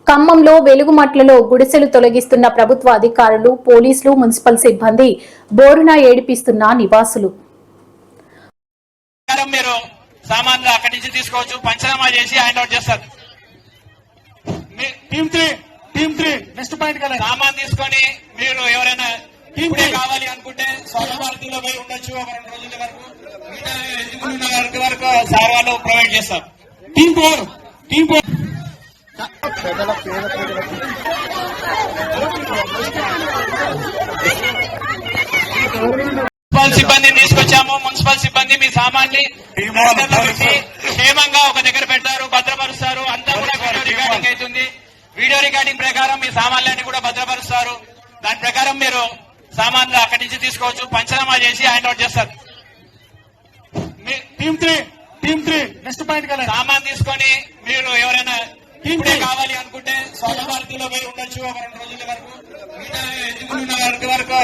ఖమ్మంలో వెలుగుమట్లలో గుడిసెలు తొలగిస్తున్న ప్రభుత్వ అధికారులు, పోలీసులు, మున్సిపల్ సిబ్బంది బోరున ఏడిపిస్తున్న నివాసులు. మీరు సామాన్లు అక్కడి నుంచి తీసుకోవచ్చు, పంచనామా చేసి హ్యాండ్ అవుట్ చేస్తారు. టీమ్ 3 నెక్స్ట్ పాయింట్ కదా, సామాన్ తీసుకొని మీరు ఎవరైనా టీమ్ కావాలి అనుకుంటే స్వర్ణ భారతిలో పోయి ఉండొచ్చు. ఒక 2 రోజుల వరకు ఎలిజిబుల్ వరకు సార్ వాళ్ళు ప్రొవైడ్ చేస్తారు. టీమ్ 4 మున్సిపల్ సిబ్బందిని తీసుకొచ్చాము. మున్సిపల్ సిబ్బంది మీ సామాన్ని క్షేమంగా ఒక దగ్గర పెడతారు, భద్రపరుస్తారు. అంతా కూడా వీడియో రికార్డింగ్ అవుతుంది. వీడియో రికార్డింగ్ ప్రకారం మీ సామాన్లన్నీ కూడా భద్రపరుస్తారు. దాని ప్రకారం మీరు సామాన్లు అక్కడి నుంచి తీసుకోవచ్చు, పంచనామా చేసి హ్యాండ్ అవుట్ చేస్తారు. టీమ్ 3 నెక్స్ట్ పాయింట్ కదా, సామాన్ తీసుకొని మీరు ఎవరైనా టీమ్ కావాలి అనుకుంటే స్వర్ణ భారతిలో పోయి ఉండొచ్చు. ఒక 2 రోజుల వరకు ఎలిజిబుల్ వరకు